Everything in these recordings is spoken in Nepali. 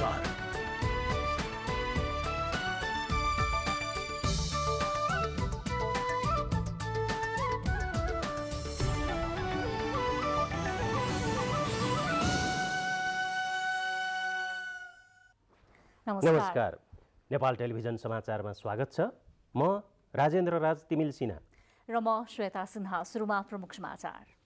नमस्कार। नमस्कार। नेपाल टेलिभिजन समाचारमा स्वागत छ। म राजेन्द्र राज तिमिल सिन्हा र म श्वेता सिन्हा। सुरुमा प्रमुख समाचार।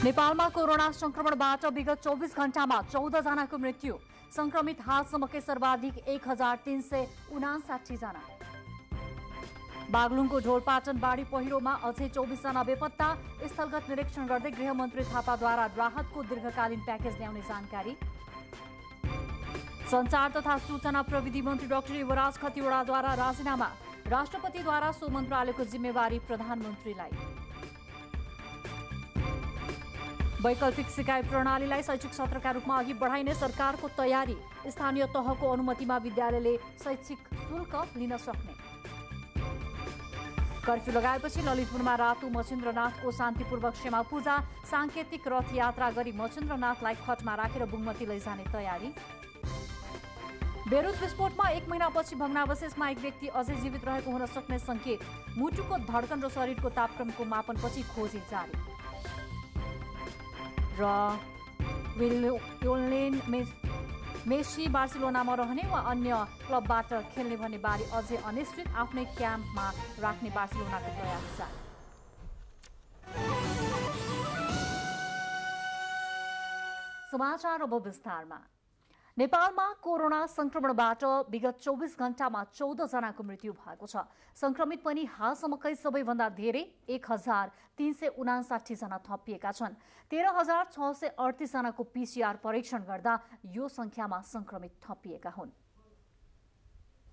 नेपालमा कोरोना संक्रमणबाट विगत 24 घण्टामा 14 जनाको मृत्यु। संक्रमित हालसम्मकै सर्वाधिक 1359 जना। बागलुङको ढोलपाटन बाढी पहिरोमा अझै 24 जना बेपत्ता। स्थलगत निरीक्षण गर्दै गृहमन्त्री थापाद्वारा राहतको दीर्घकालीन प्याकेज ल्याउने जानकारी। सञ्चार तथा सूचना प्रविधि मन्त्री डाक्टर युवराज खतिवड़ाद्वारा राजीनामा। राष्ट्रपतिद्वारा सो मन्त्रालयको जिम्मेवारी प्रधानमन्त्रीलाई। वैकल्पिक सिकाइ प्रणालीलाई शैक्षिक सत्रका रूपमा अघि बढाइने सरकारको तयारी। स्थानीय तहको अनुमतिमा विद्यालयले शैक्षिक शुल्क लिन सक्ने। कर्फ्यू लगाएपछि ललितपुरमा रातु मच्छिन्द्रनाथको शान्तिपूर्वक क्षमा पूजा। सांकेतिक रथ यात्रा गरी मच्छिन्द्रनाथलाई खटमा राखेर बुङमती लैजाने तयारी। बेरुत विस्फोटमा 1 महिनापछि भग्नावशेषमा एक व्यक्ति अझै जीवित रहेको हुन सक्ने संकेत। मुटुको धड्कन र शरीरको तापक्रमको मापनपछि खोजी जारी। र मेसी बार्सिलोनामा रहने वा अन्य क्लबबाट खेल्ने भन्ने बारे अझै अनिश्चित। आफ्नै क्याम्पमा राख्ने बार्सिलोनाको प्रयास जारी। समाचार अब विस्तारमा। नेपालमा कोरोना संक्रमणबाट विगत 24 घण्टामा 14 जनाको मृत्यु भएको छ। संक्रमित पनि हालसम्मकै सबैभन्दा धेरै 1359 जना थपिएका छन्। 13,638 जनाको PCR परीक्षण गर्दा यो संख्यामा संक्रमित थपिएका हुन्।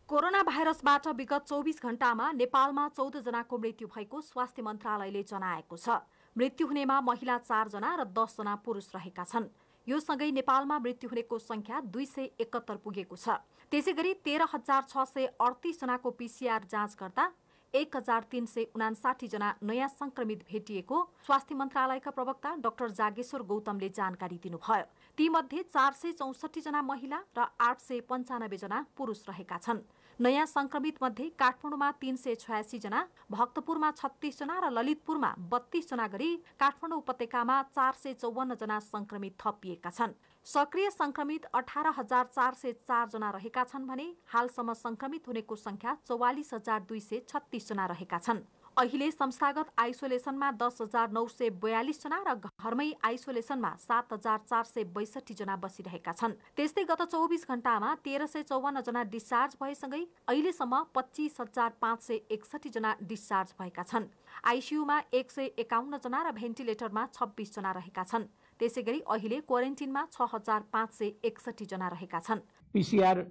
कोरोना भाइरसबाट विगत 24 घण्टामा नेपालमा 14 जनाको मृत्यु भएको स्वास्थ्य मन्त्रालयले जनाएको छ। मृत्यु हुनेमा महिला 4 जना र 10 जना पुरुष रहेका छन्। यो सँगै नेपालमा मृत्यु हुनेको संख्या 271 पुगेको छ। त्यसैगरी 13,638 जनाको PCR जाँच गर्दा 1,359 जना नयाँ संक्रमित भेटिएको स्वास्थ्य मन्त्रालयका प्रवक्ता डाक्टर जागेश्वर गौतमले जानकारी दिनुभयो। तीमध्ये 464 जना महिला र 895 जना पुरुष रहेका छन्। नयाँ संक्रमित मध्ये काठमाडौँमा 386 जना, भक्तपुरमा 36 जना र ललितपुरमा 32 जना गरी काठमाडौँ उपत्यकामा 454 जना संक्रमित थपिएका छन्। सक्रिय संक्रमित 18,404 जना रहेका छन् भने हालसम्म संक्रमित हुनेको संख्या 44,236 जना रहेका छन्। अहिले संस्थागत आइसोलेसनमा 10,942 जना र घरमै आइसोलेसनमा 7,462 जना बसिरहेका छन्। त्यस्तै गत 24 घण्टामा 1,354 जना डिस्चार्ज भएसँगै अहिलेसम्म 25,561 जना डिस्चार्ज भएका छन्। आइसियुमा 151 जना र भेन्टिलेटरमा 26 जना रहेका छन्। त्यसैगरी अहिले क्वारेन्टिनमा 6,561 जना रहेका छन्। PCR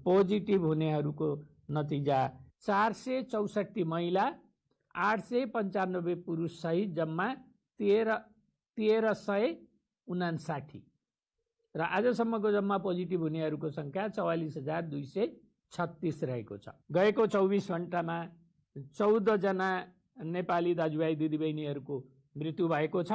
पोजिटिभ हुनेहरूको नतिजा 464 महिला, 895 पुरुष सहित जम्मा 1359 र आजसम्मको जम्मा पोजिटिभ हुनेहरूको संख्या 44,236 रहेको छ। गएको 24 घण्टामा 14 जना नेपाली दाजुभाइ दिदीबहिनीहरूको मृत्यु भएको छ।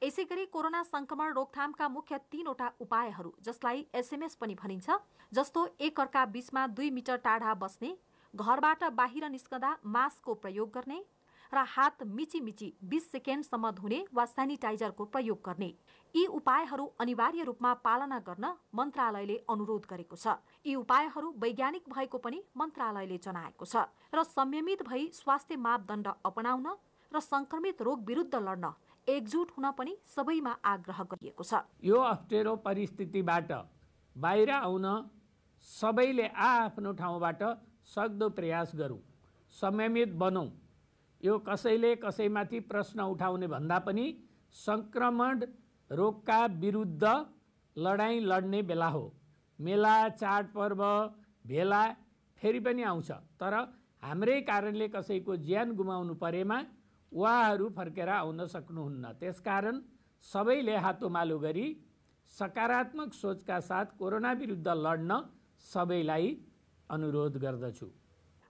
यसैगरी कोरोना संक्रमण रोकथामका मुख्य 3वटा उपायहरू जसलाई SMS पनि भनिन्छ, जस्तो एकअर्का बीचमा 2 मिटर टाढा बस्ने, घरबाट बाहिर निस्कँदा मास्कको प्रयोग गर्ने र हात मिची 20 सेकेन्डसम्म धुने वा सेनिटाइजरको प्रयोग गर्ने। यी उपायहरू अनिवार्य रूपमा पालना गर्न मन्त्रालयले अनुरोध गरेको छ। यी उपायहरू वैज्ञानिक भएको पनि मन्त्रालयले जनाएको छ र संयमित भई स्वास्थ्य मापदण्ड अपनाउन र संक्रमित रोग विरुद्ध लड्न एकजुट हुन पनि सबैमा आग्रह गरिएको छ। यो अप्ठ्यारो परिस्थितिबाट बाहिर आउन सबैले आफ्नो ठाउँबाट सक्दो प्रयास गरौँ, संयमित बनौँ। यो कसैले कसैमाथि प्रश्न उठाउने भन्दा पनि संक्रमण रोगका विरुद्ध लडाईँ लड्ने बेला हो। मेला, चाडपर्व, भेला फेरि पनि आउँछ, तर हाम्रै कारणले कसैको ज्यान गुमाउनु परेमा उहाँहरू फर्केर आउन सक्नुहुन्न। त्यसकारण सबैले हातोमालो गरी सकारात्मक सोचका साथ कोरोना विरुद्ध लड्न सबैलाई अनुरोध गर्दछु।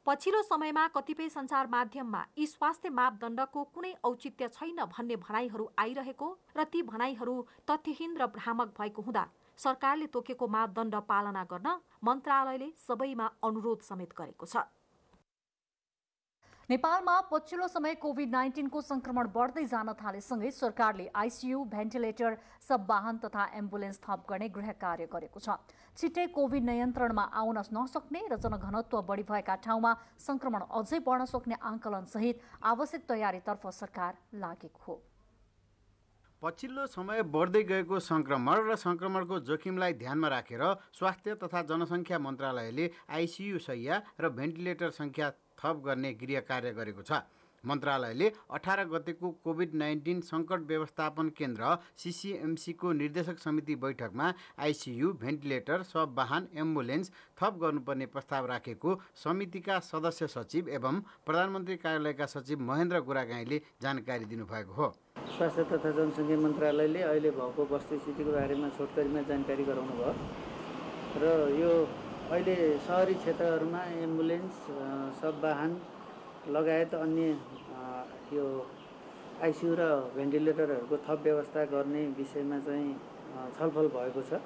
पछिल्लो समयमा कतिपय सञ्चार माध्यममा यी स्वास्थ्य मापदण्डको कुनै औचित्य छैन भन्ने भनाइहरू आइरहेको र ती भनाइहरू तथ्यहीन र भ्रामक भएको हुँदा सरकारले तोकेको मापदण्ड पालना गर्न मन्त्रालयले सबैमा अनुरोध समेत गरेको छ। नेपालमा पछिल्लो समय कोभिड-19 को संक्रमण बढ्दै जान थालेसँगै सरकारले आइसियू, भेन्टिलेटर, सब वाहन तथा एम्बुलेन्स थप गर्ने गृह कार्य गरेको छ। छिट्टै कोभिड नियन्त्रणमा आउन नसक्ने र जनघनत्व बढी भएका ठाउँमा संक्रमण अझै बढ्न सक्ने आंकलन सहित आवश्यक तयारीतर्फ सरकार लागेको हो। पछिल्लो समय बढ्दै गएको संक्रमण र संक्रमणको जोखिमलाई ध्यानमा राखेर स्वास्थ्य तथा जनसङ्ख्या मन्त्रालयले आइसियू शय्या र भेन्टिलेटर सङ्ख्या थप गर्ने गृह कार्य गरेको छ। मन्त्रालयले 18 गतेको कोभिड-19 सङ्कट व्यवस्थापन केन्द्र CCMC को निर्देशक समिति बैठकमा आइसियू, भेन्टिलेटर, सब वाहन, एम्बुलेन्स थप गर्नुपर्ने प्रस्ताव राखेको समितिका सदस्य सचिव एवं प्रधानमन्त्री कार्यालयका सचिव महेन्द्र गुरागाईले जानकारी दिनुभएको हो। स्वास्थ्य तथा जनसङ्ख्या मन्त्रालयले अहिले भएको वस्तुस्थितिको बारेमा छोटकरीमा जानकारी गराउनु भयो र यो अहिले सहरी क्षेत्रहरूमा एम्बुलेन्स, सब वाहन लगायत अन्य यो आइसियू र भेन्टिलेटरहरूको थप व्यवस्था गर्ने विषयमा चाहिँ छलफल भएको छ।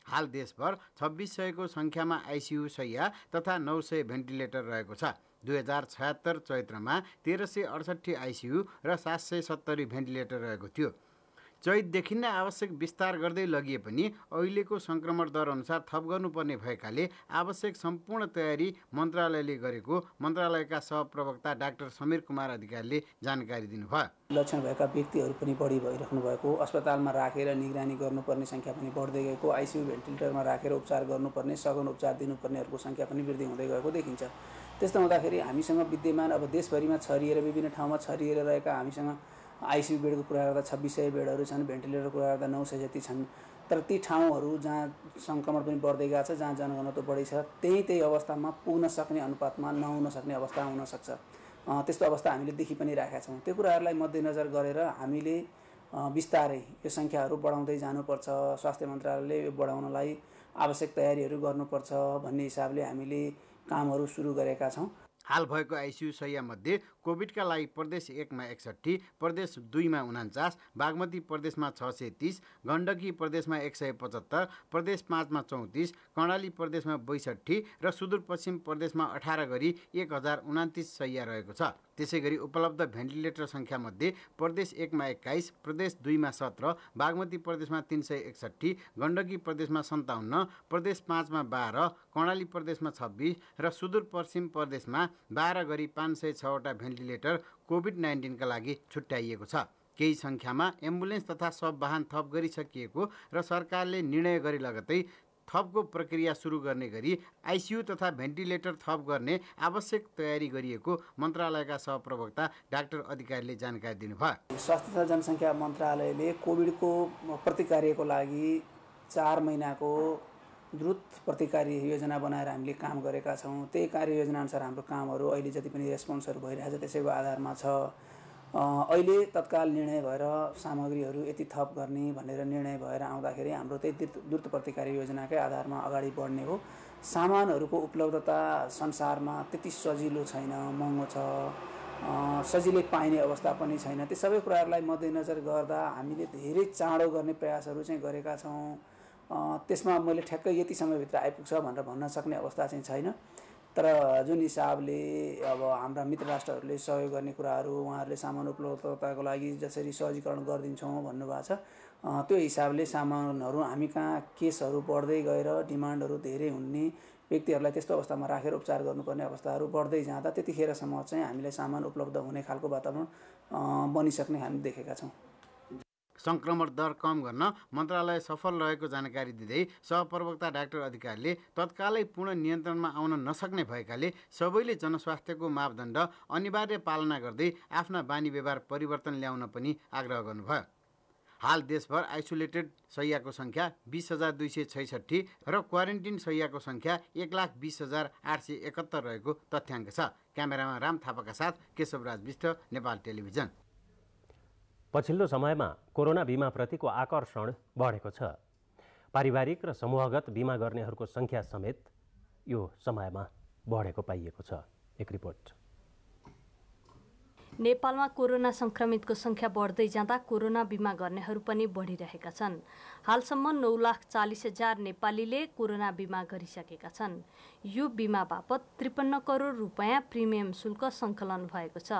हाल देशभर 2600 को सङ्ख्यामा आइसियू शय्या तथा 900 भेन्टिलेटर रहेको छ। 2076 चैत्रमा 1368 आइसियू र 770 भेन्टिलेटर रहेको थियो। चैतदेखि नै आवश्यक विस्तार गर्दै लगिए पनि अहिलेको सङ्क्रमण दर अनुसार थप गर्नुपर्ने भएकाले आवश्यक सम्पूर्ण तयारी मन्त्रालयले गरेको मन्त्रालयका सहप्रवक्ता डाक्टर समीर कुमार अधिकारीले जानकारी दिनुभयो। लक्षण भएका व्यक्तिहरू पनि बढी भइराख्नु भएको, अस्पतालमा राखेर निगरानी गर्नुपर्ने सङ्ख्या पनि बढ्दै गएको, आइसियू भेन्टिलेटरमा राखेर उपचार गर्नुपर्ने, सघन उपचार दिनुपर्नेहरूको सङ्ख्या पनि वृद्धि हुँदै गएको देखिन्छ। त्यस्तो हुँदाखेरि हामीसँग विद्यमान अब देशभरिमा छरिएर विभिन्न ठाउँमा छरिएर रहेका हामीसँग आइसियू बेडको कुरा गर्दा 2600 बेडहरू छन्, भेन्टिलेटरको कुरा गर्दा 900 जति छन्। तर ती ठाउँहरू जहाँ सङ्क्रमण पनि बढ्दै गएको छ, जहाँ जनघनत्व बढी छ, त्यही अवस्थामा पुग्न सक्ने अनुपातमा नहुन सक्ने अवस्था हुनसक्छ। त्यस्तो अवस्था हामीले देखि पनि राखेका छौँ। त्यो कुराहरूलाई मध्यनजर गरेर हामीले बिस्तारै यो सङ्ख्याहरू बढाउँदै जानुपर्छ। स्वास्थ्य मन्त्रालयले यो बढाउनलाई आवश्यक तयारीहरू गर्नुपर्छ भन्ने हिसाबले हामीले कामहरू सुरु गरेका छौँ। हाल भएको आइसियू शय्यामध्ये कोभिडका लागि प्रदेश 1 मा 61, प्रदेश 2 मा 49, बागमती प्रदेशमा 630, गण्डकी प्रदेशमा 175, प्रदेश 5 मा 34, कर्णाली प्रदेशमा 62 र सुदूरपश्चिम प्रदेशमा 18 गरी 1029 शय्या रहेको छ। त्यसै गरी उपलब्ध भेन्टिलेटर सङ्ख्यामध्ये प्रदेश 1 मा 21, प्रदेश 2 मा 17, बागमती प्रदेशमा 361, गण्डकी प्रदेशमा 57, प्रदेश 5 मा 12, कर्णाली प्रदेशमा 26 र सुदूरपश्चिम प्रदेशमा 12 गरी 506 वटा भेन्टिलेटर कोभिड-19 का लागि छुट्याइएको छ। केही सङ्ख्यामा एम्बुलेन्स तथा सब वाहन थप गरिसकिएको र सरकारले निर्णय गरे लगतै थपको प्रक्रिया सुरु गर्ने गरी आइसियू तथा भेन्टिलेटर थप गर्ने आवश्यक तयारी गरिएको मन्त्रालयका सहप्रवक्ता डाक्टर अधिकारीले जानकारी दिनुभयो। स्वास्थ्य तथा जनसङ्ख्या मन्त्रालयले कोभिडको प्रतिकार्यको लागि 4 महिनाको द्रुत प्रतिकारी योजना बनाएर हामीले काम गरेका छौँ। त्यही कार्ययोजनाअनुसार हाम्रो कामहरू अहिले जति पनि रेस्पोन्सहरू भइरहेछ त्यसैको आधारमा छ। अहिले तत्काल निर्णय भएर सामग्रीहरू यति थप गर्ने भनेर निर्णय भएर आउँदाखेरि हाम्रो त्यही द्रुत प्रतिकारी योजनाकै आधारमा अगाडि बढ्ने हो। सामानहरूको उपलब्धता संसारमा त्यति सजिलो छैन, महँगो छ, सजिलै पाइने अवस्था पनि छैन। ती सबै कुराहरूलाई मध्यनजर गर्दा हामीले धेरै चाँडो गर्ने प्रयासहरू चाहिँ गरेका छौँ। त्यसमा मैले ठ्याक्कै यति समयभित्र आइपुग्छ भनेर भन्न सक्ने अवस्था चाहिँ छैन। तर जुन हिसाबले अब हाम्रा मित्र राष्ट्रहरूले सहयोग गर्ने कुराहरू, उहाँहरूले सामान उपलब्धताको लागि जसरी सहजीकरण गरिदिन्छौँ भन्नुभएको छ, त्यो हिसाबले सामानहरू हामी कहाँ केसहरू बढ्दै गएर डिमान्डहरू धेरै हुने, व्यक्तिहरूलाई त्यस्तो अवस्थामा राखेर उपचार गर्नुपर्ने अवस्थाहरू बढ्दै जाँदा त्यतिखेरसम्म चाहिँ हामीलाई सामान उपलब्ध हुने खालको वातावरण बनिसक्ने हामी देखेका छौँ। सङ्क्रमण दर कम गर्न मन्त्रालय सफल रहेको जानकारी दिँदै सहप्रवक्ता डाक्टर अधिकारीले तत्कालै पूर्ण नियन्त्रणमा आउन नसक्ने भएकाले सबैले जनस्वास्थ्यको मापदण्ड अनिवार्य पालना गर्दै आफ्ना बानी व्यवहार परिवर्तन ल्याउन पनि आग्रह गर्नुभयो। हाल देशभर आइसोलेटेड शय्याको सङ्ख्या 20,266 र क्वारेन्टिन शय्याको सङ्ख्या 1,20,871 रहेको तथ्याङ्क छ। क्यामेरामा राम थापाका साथ केशवराज विष्ट, नेपाल टेलिभिजन। पछिल्लो समयमा कोरोना बिमाप्रतिको आकर्षण बढेको छ। पारिवारिक र समूहगत बिमा गर्नेहरूको सङ्ख्या समेत यो समयमा बढेको पाइएको छ। एक रिपोर्ट। नेपालमा कोरोना संक्रमितको संख्या बढ्दै जाँदा कोरोना बिमा गर्नेहरू पनि बढिरहेका छन्। हालसम्म 9,40,000 नेपालीले कोरोना बिमा गरिसकेका छन्। यो बिमा बापत 53 करोड रुपैयाँ प्रिमियम शुल्क सङ्कलन भएको छ।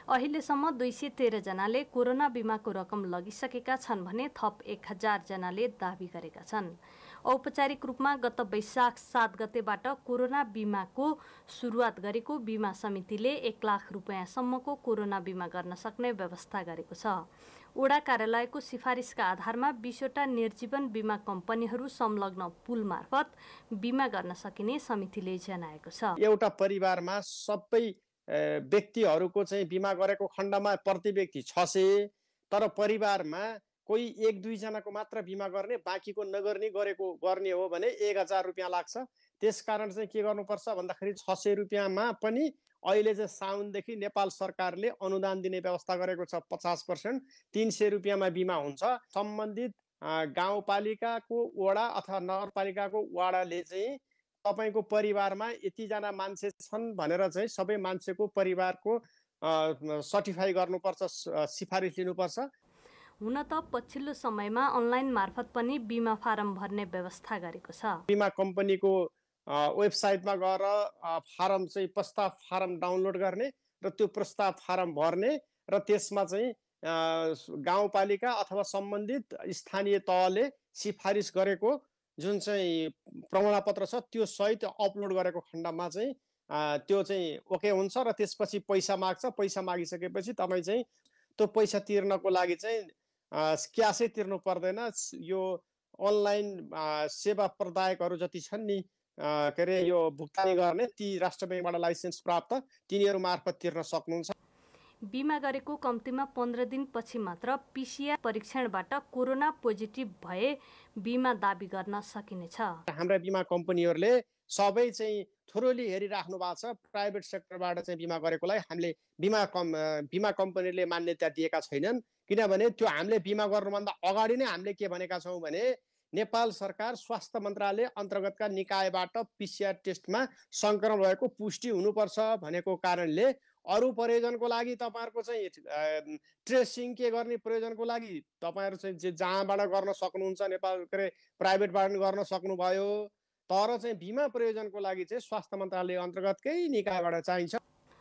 अहिलेसम्म 213 जनाले कोरोना बिमाको रकम लगिसकेका छन् भने थप 1000 जनाले दाबी गरेका छन्। औपचारिक रूपमा गत वैशाख 7 गतेबाट कोरोना बिमाको सुरुवात गरेको बिमा समितिले 1 लाख रुपैयाँसम्मको कोरोना बिमा गर्न सक्ने व्यवस्था गरेको छ। ओडा कार्यालयको सिफारिसका आधारमा 20वटा निर्जीवन बिमा कम्पनीहरू संलग्न पुल मार्फत बिमा गर्न सकिने समितिले जनाएको छ। एउटा परिवारमा सबै व्यक्तिहरूको चाहिँ बिमा गरेको खण्डमा प्रति व्यक्ति 600, तर परिवारमा कोही 1-2 जनाको मात्र बिमा गर्ने, बाँकीको नगर्ने गर्ने हो भने 1000 रुपियाँ लाग्छ। त्यसकारण चाहिँ के गर्नुपर्छ भन्दाखेरि 600 रुपियाँमा पनि अहिले चाहिँ साउनदेखि नेपाल सरकारले अनुदान दिने व्यवस्था गरेको छ 50%। 300 रुपियाँमा बिमा हुन्छ। सम्बन्धित गाउँपालिकाको वडा अथवा नगरपालिकाको वडाले चाहिँ तपाईँको परिवारमा यतिजना मान्छे छन् भनेर चाहिँ सबै मान्छेको परिवारको सर्टिफाई गर्नुपर्छ, सिफारिस लिनुपर्छ। हुन त पछिल्लो समयमा अनलाइन मार्फत पनि बिमा फारम भर्ने व्यवस्था गरेको छ। बिमा कम्पनीको वेबसाइटमा गएर फारम चाहिँ प्रस्ताव फारम डाउनलोड गर्ने र त्यो प्रस्ताव फारम भर्ने र त्यसमा चाहिँ गाउँपालिका अथवा सम्बन्धित स्थानीय तहले सिफारिस गरेको जुन चाहिँ प्रमाणपत्र छ त्यो सहित अपलोड गरेको खण्डमा चाहिँ त्यो चाहिँ ओके हुन्छ र त्यसपछि पैसा माग्छ। पैसा मागिसकेपछि तपाईँ चाहिँ त्यो पैसा तिर्नको लागि चाहिँ क्यासै तिर्नु पर्दैन। यो अनलाइन सेवा प्रदायकहरू जति छन् नि के अरे यो भुक्तानी गर्ने ती राष्ट्र ब्याङ्कबाट लाइसेन्स प्राप्त तिनीहरू मार्फत तिर्न सक्नुहुन्छ। बिमा गरेको कम्तीमा 15 दिनपछि मात्र PCR परीक्षणबाट कोरोना पोजिटिभ भए बिमा दाबी गर्न सकिनेछ। हाम्रा बिमा कम्पनीहरूले सबै चाहिँ थोरोली हेरिराख्नु भएको छ। प्राइभेट सेक्टरबाट चाहिँ बिमा गरेकोलाई हामीले बिमा कम्पनीले मान्यता दिएका छैनन्। किनभने त्यो हामीले बिमा गर्नुभन्दा अगाडि नै हामीले के भनेका छौँ भने नेपाल सरकार स्वास्थ्य मन्त्रालय अन्तर्गतका निकायबाट PCR टेस्टमा सङ्क्रमण भएको पुष्टि हुनुपर्छ भनेको कारणले अरू प्रयोजनको लागि तपाईँहरूको चाहिँ ट्रेसिङ के गर्ने प्रयोजनको लागि तपाईँहरू चाहिँ जहाँबाट गर्न सक्नुहुन्छ, नेपाल के अरे प्राइभेटबाट गर्न सक्नुभयो, तर चाहिँ बिमा प्रयोजनको लागि चाहिँ स्वास्थ्य मन्त्रालय अन्तर्गतकै निकायबाट चाहिन्छ।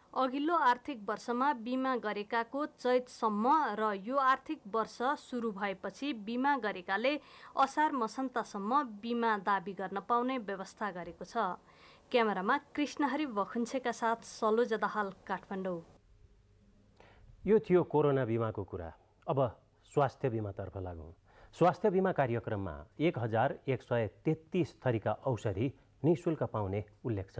अघिल्लो आर्थिक वर्षमा बिमा गरेकाको चैतसम्म र यो आर्थिक वर्ष सुरु भएपछि बिमा गरेकाले असार मसन्तसम्म बिमा दाबी गर्न पाउने व्यवस्था गरेको छ। क्यामेरामा कृष्णहरि वखुन्छेका साथ सलोजा दाहाल, काठमाडौँ। यो थियो कोरोना बिमाको कुरा। अब स्वास्थ्य बिमातर्फ लागौँ। स्वास्थ्य बिमा कार्यक्रममा 1133 थरीका औषधि निःशुल्क पाउने उल्लेख छ।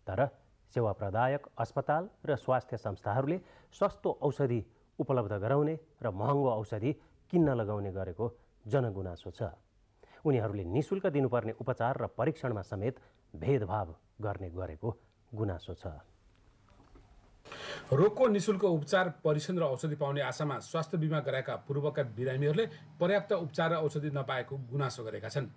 तर सेवा प्रदायक अस्पताल र स्वास्थ्य संस्थाहरूले सस्तो औषधि उपलब्ध गराउने र महँगो औषधि किन्न लगाउने गरेको जनगुनासो छ। उनीहरूले निःशुल्क दिनुपर्ने उपचार र परीक्षणमा समेत भेदभाव गर्ने गरेको गुनासो छ। रोगको निःशुल्क उपचार, परीक्षण र औषधि पाउने आशामा स्वास्थ्य बिमा गराएका पूर्वका बिरामीहरूले पर्याप्त उपचार र औषधि नपाएको गुनासो गरेका छन्।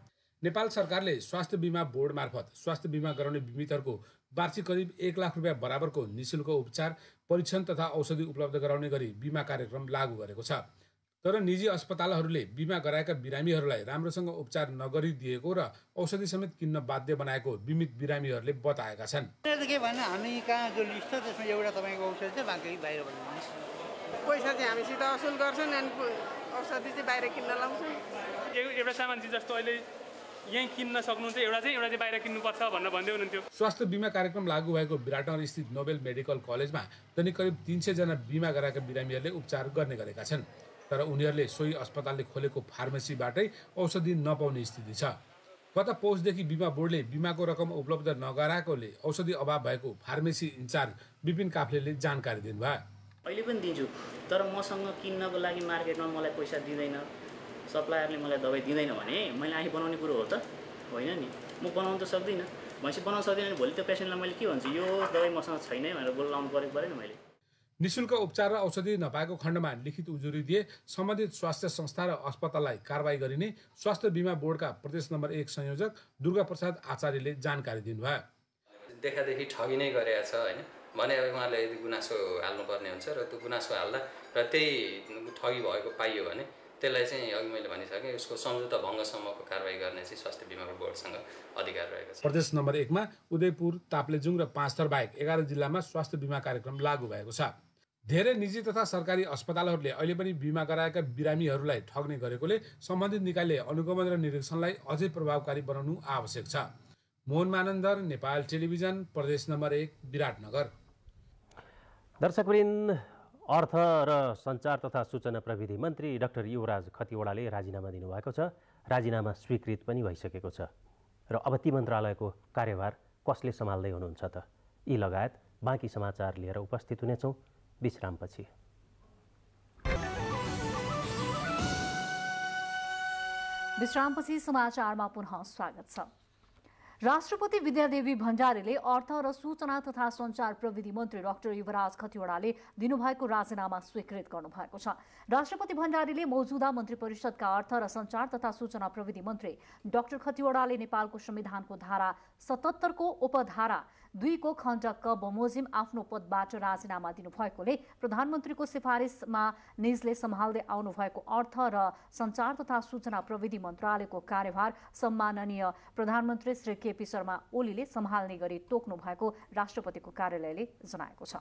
नेपाल सरकारले स्वास्थ्य बिमा बोर्ड मार्फत स्वास्थ्य बिमा गराउने बिमितहरूको वार्षिक करिब 1 लाख रुपियाँ बराबरको निःशुल्क उपचार, परीक्षण तथा औषधि उपलब्ध गराउने गरी बिमा कार्यक्रम लागू गरेको छ। तर निजी अस्पतालहरूले बिमा गराएका बिरामीहरूलाई राम्रोसँग उपचार नगरिदिएको र औषधि समेत किन्न बाध्य बनाएको बिमित बिरामीहरूले बताएका छन्। के भन्नु, हामी कहाँ जो लिस्ट छ त्यसमा एउटा तपाईँको औषधि चाहिँ बाँकी बाहिरबाट ल्याउनुहोस्। पैसा चाहिँ हामीसित असुल गर्छन् अनि औषधि चाहिँ बाहिर किन्न लाउँछन्। एउटा सामान चाहिँ जस्तो अहिले यहीँ किन्न सक्नुहुन्छ, एउटा चाहिँ बाहिर किन्नुपर्छ भनेर भन्दै हुनुहुन्थ्यो। स्वास्थ्य बिमा कार्यक्रम लागू भएको विराटनगर स्थित नोबेल मेडिकल कलेजमा दैनिक करिब 300 जना बिमा गराएका बिरामीहरूले उपचार गर्ने गरेका छन्। तर उनीहरूले सोही अस्पतालले खोलेको फार्मेसीबाटै औषधि नपाउने स्थिति छ। गत पौषदेखि बिमा बोर्डले बिमाको रकम उपलब्ध नगराएकोले औषधि अभाव भएको फार्मेसी इन्चार्ज विपिन काफ्लेले जानकारी दिनुभयो। अहिले पनि दिन्छु, तर मसँग किन्नको लागि मार्केटमा मलाई पैसा दिँदैन, सप्लायरले मलाई दबाई दिँदैन भने मैले आफै बनाउने कुरो हो त होइन नि। म बनाउनु त सक्दिनँ। भनेपछि बनाउन सक्दिनँ भने भोलि त्यो पेसेन्टलाई मैले के भन्छु, यो दबाई मसँग छैन भनेर बोलाउनु परेन मैले। निःशुल्क उपचार र औषधि नपाएको खण्डमा लिखित उजुरी दिए सम्बन्धित स्वास्थ्य संस्था र अस्पताललाई कारबाही गरिने स्वास्थ्य बिमा बोर्डका प्रदेश नम्बर 1 संयोजक दुर्गा प्रसाद आचार्यले जानकारी दिनुभयो। देखादेखि ठगी नै गरेको छ होइन। भने अब उहाँले यदि गुनासो हाल्नुपर्ने हुन्छ र त्यो गुनासो हाल्दा र त्यही ठगी भएको पाइयो भने त्यसलाई चाहिँ अघि मैले भनिसकेँ उसको सम्झौता भङ्गसम्मको कारबाही गर्ने चाहिँ स्वास्थ्य बिमाको बोर्डसँग अधिकार रहेको छ। प्रदेश नम्बर 1 मा उदयपुर, ताप्लेजुङ र पाँचथर बाहेक 11 जिल्लामा स्वास्थ्य बिमा कार्यक्रम लागू भएको छ। धेरै निजी तथा सरकारी अस्पतालहरूले अहिले पनि बिमा गराएका बिरामीहरूलाई ठग्ने गरेकोले सम्बन्धित निकायले अनुगमन र निरीक्षणलाई अझै प्रभावकारी बनाउनु आवश्यक छ। मोहन मानन्दर, नेपाल टेलिभिजन, प्रदेश नम्बर 1, विराटनगर। दर्शकवृन्द, अर्थ र सञ्चार तथा सूचना प्रविधि मन्त्री डाक्टर युवराज खतिवडाले राजीनामा दिनुभएको छ। राजीनामा स्वीकृत पनि भइसकेको छ र अब ती मन्त्रालयको कार्यभार कसले सम्हाल्दै हुनुहुन्छ त? यी लगायत बाँकी समाचार लिएर उपस्थित हुनेछौँ विश्रामपछि। विश्रामपछि समाचारमा पुनः स्वागत छ। राष्ट्रपति विद्यादेवी भण्डारीले अर्थ र सूचना तथा सञ्चार प्रविधि मन्त्री डाक्टर युवराज खतिवडाले दिनुभएको राजीनामा स्वीकृत गर्नुभएको छ। राष्ट्रपति भण्डारीले मौजूदा मन्त्री परिषदका अर्थ र सञ्चार तथा सूचना प्रविधि मन्त्री डाक्टर खतिवडाले नेपालको संविधानको धारा 77 को उपधारा 2 को खण्ड क बमोजिम आफ्नो पदबाट राजीनामा दिनुभएकोले प्रधानमन्त्रीको सिफारिसमा निजले सम्हाल्दै आउनुभएको अर्थ र सञ्चार तथा सूचना प्रविधि मन्त्रालयको कार्यभार सम्माननीय प्रधानमन्त्री श्री केपी शर्मा ओलीले सम्हाल्ने गरी तोक्नु भएको राष्ट्रपतिको कार्यालयले जनाएको छ।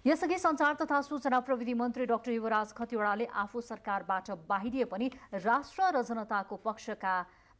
यसअघि सञ्चार तथा सूचना प्रविधि मन्त्री डाक्टर युवराज खतिवडाले आफू सरकारबाट बाहिरिए पनि राष्ट्र र जनताको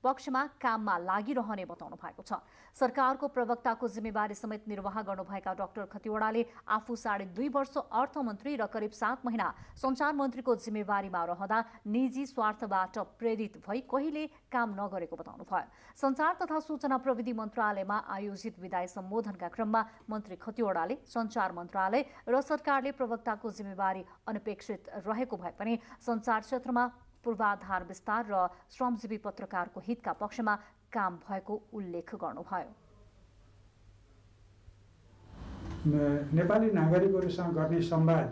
पक्षमा काममा लागिरहने बताउनु भएको छ। सरकारको प्रवक्ताको जिम्मेवारी समेत निर्वाह गर्नुभएका डाक्टर खतिवडाले आफू 2.5 वर्ष अर्थमन्त्री र करिब 7 महिना सञ्चार मन्त्रीको जिम्मेवारीमा रहँदा निजी स्वार्थबाट प्रेरित भई कहिले काम नगरेको बताउनुभयो। सञ्चार तथा सूचना प्रविधि मन्त्रालयमा आयोजित विदाई सम्बोधनका क्रममा मन्त्री खतिवडाले सञ्चार मन्त्रालय र सरकारले प्रवक्ताको जिम्मेवारी अनपेक्षित रहेको भए पनि सञ्चार क्षेत्रमा पूर्वाधार विस्तार र श्रमजीवी पत्रकारको हितका पक्षमा काम भएको उल्लेख गर्नुभयो। नेपाली नागरिकहरूसँग गर्ने संवाद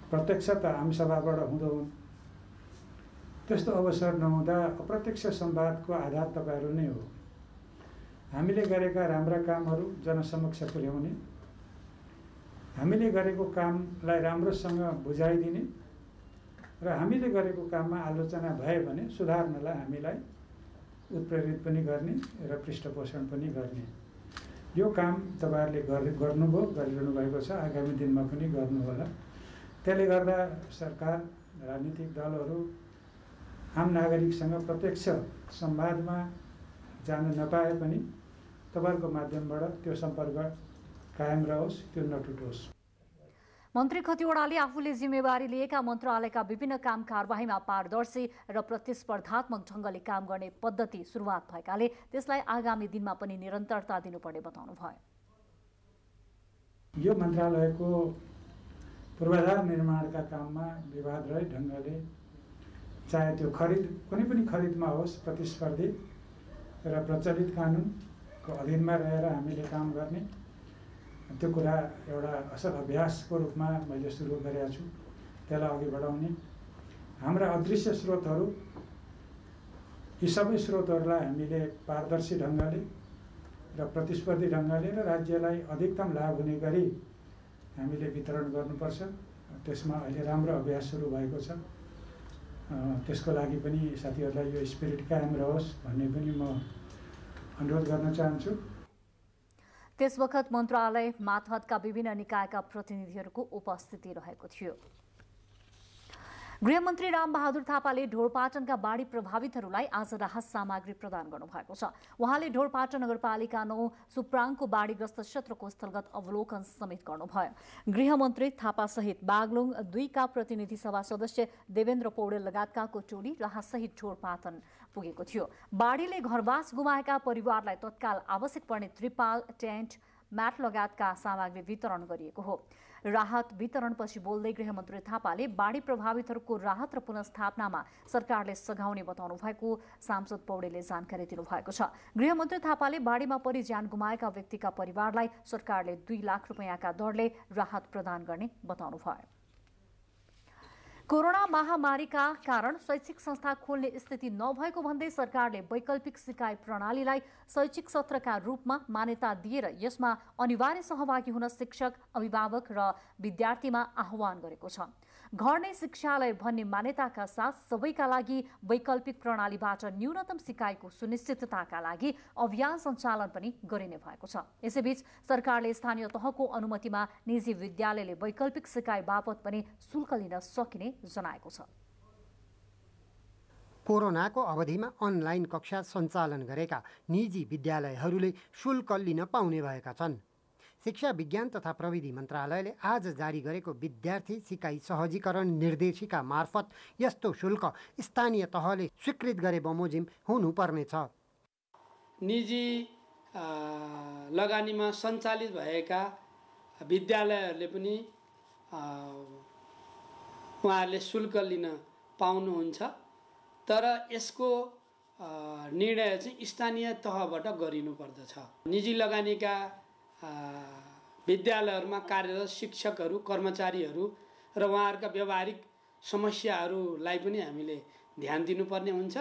प्रत्यक्ष त आमसभाबाट हुँदो हुन्, त्यस्तो अवसर नहुँदा अप्रत्यक्ष संवादको आधार तपाईँहरू नै हो। हामीले गरेका राम्रा कामहरू जनसमक्ष पुर्याउने, हामीले गरेको कामलाई राम्रोसँग बुझाइदिने र हामीले गरेको काममा आलोचना भए भने सुधार्नलाई हामीलाई उत्प्रेरित पनि गर्ने र पृष्ठपोषण पनि गर्ने, यो काम तपाईँहरूले गर्नुभयो, गरिरहनु भएको छ, आगामी दिनमा पनि गर्नुहोला। त्यसले गर्दा सरकार, राजनीतिक दलहरू आम नागरिकसँग प्रत्यक्ष संवादमा जान नपाए पनि तपाईँहरूको माध्यमबाट त्यो सम्पर्क कायम रहोस्, त्यो नटुटोस्। मन्त्री खतिवडाले आफूले जिम्मेवारी लिएका मन्त्रालयका विभिन्न काम कारबाहीमा पारदर्शी र प्रतिस्पर्धात्मक ढङ्गले काम गर्ने पद्धति सुरुवात भएकाले त्यसलाई आगामी दिनमा पनि निरन्तरता दिनुपर्ने बताउनुभयो। यो मन्त्रालयको पूर्वाधार निर्माणका काममा विवाद रही ढङ्गले, चाहे त्यो कुनै पनि खरिदमा होस्, प्रतिस्पर्धी र प्रचलित कानुनको अधीनमा रहेर हामीले काम गर्ने, त्यो कुरा एउटा असल अभ्यासको रूपमा मैले सुरु गरेको छु। त्यसलाई अघि बढाउने हाम्रा अदृश्य स्रोतहरू, यी सबै स्रोतहरूलाई हामीले पारदर्शी ढङ्गले र प्रतिस्पर्धी ढङ्गले र राज्यलाई अधिकतम लाभ हुने गरी हामीले वितरण गर्नुपर्छ। त्यसमा अहिले राम्रो अभ्यास सुरु भएको छ। त्यसको लागि पनि साथीहरूलाई यो स्पिरिट कायम रहोस् भन्ने पनि म अनुरोध गर्न चाहन्छु। त्यस वखत मन्त्रालय मातहतका विभिन्न निकायका प्रतिनिधिहरूको उपस्थिति रहेको थियो। गृहमन्त्री रामबहादुर थापाले ढोरपाटनका बाढी प्रभावितहरूलाई आज राहत सामग्री प्रदान गर्नुभएको छ। उहाँले ढोरपाटन नगरपालिका 9 सुप्राङको बाढीग्रस्त क्षेत्रको स्थलगत अवलोकन समेत गर्नुभयो। गृहमन्त्री थापासहित बागलुङ 2 का प्रतिनिधि सभा सदस्य देवेन्द्र पौडेल लगायतकाको टोली राहतसहित ढोरपाटन पुगेको थियो। बाढीले घरवास गुमाएका परिवारलाई तत्काल आवश्यक पर्ने त्रिपाल, टेन्ट, म्याट लगायतका सामग्री वितरण गरिएको हो। राहत वितरणपछि बोल्दै गृहमन्त्री थापाले बाढी प्रभावितहरूको राहत र पुनर्स्थापनामा सरकारले सघाउने बताउनु भएको सांसद पौडेलले जानकारी दिनुभएको छ। गृहमन्त्री थापाले बाढीमा परि ज्यान गुमाएका व्यक्तिका परिवारलाई सरकारले 2 लाख रुपैयाँका दरले राहत प्रदान गर्ने बताउनुभयो। कोरोना महामारीका कारण शैक्षिक संस्था खोल्ने स्थिति नभएको भन्दै सरकारले वैकल्पिक सिकाइ प्रणालीलाई शैक्षिक सत्रका रूपमा मान्यता दिएर यसमा अनिवार्य सहभागी हुन शिक्षक, अभिभावक र विद्यार्थीमा आह्वान गरेको छ। घर नै शिक्षालय भन्ने मान्यताका साथ सबैका लागि वैकल्पिक प्रणालीबाट न्यूनतम सिकाइको सुनिश्चितताका लागि अभियान सञ्चालन पनि गरिने भएको छ। यसैबीच सरकारले स्थानीय तहको अनुमतिमा निजी विद्यालयले वैकल्पिक सिकाइ बापत पनि शुल्क लिन सकिने जनाएको छ। कोरोनाको अवधिमा अनलाइन कक्षा सञ्चालन गरेका निजी विद्यालयहरूले शुल्क लिन पाउने भएका छन्। शिक्षा विज्ञान तथा प्रविधि मन्त्रालयले आज जारी गरेको विद्यार्थी सिकाइ सहजीकरण निर्देशिका मार्फत यस्तो शुल्क स्थानीय तहले स्वीकृत गरे बमोजिम हुनुपर्नेछ। निजी लगानीमा सञ्चालित भएका विद्यालयहरूले पनि उहाँहरूले शुल्क लिन पाउनुहुन्छ, तर यसको निर्णय चाहिँ स्थानीय तहबाट गरिनुपर्दछ। निजी लगानीका विद्यालयहरूमा कार्यरत शिक्षकहरू, कर्मचारीहरू र उहाँहरूका व्यावहारिक समस्याहरूलाई पनि हामीले ध्यान दिनुपर्ने हुन्छ।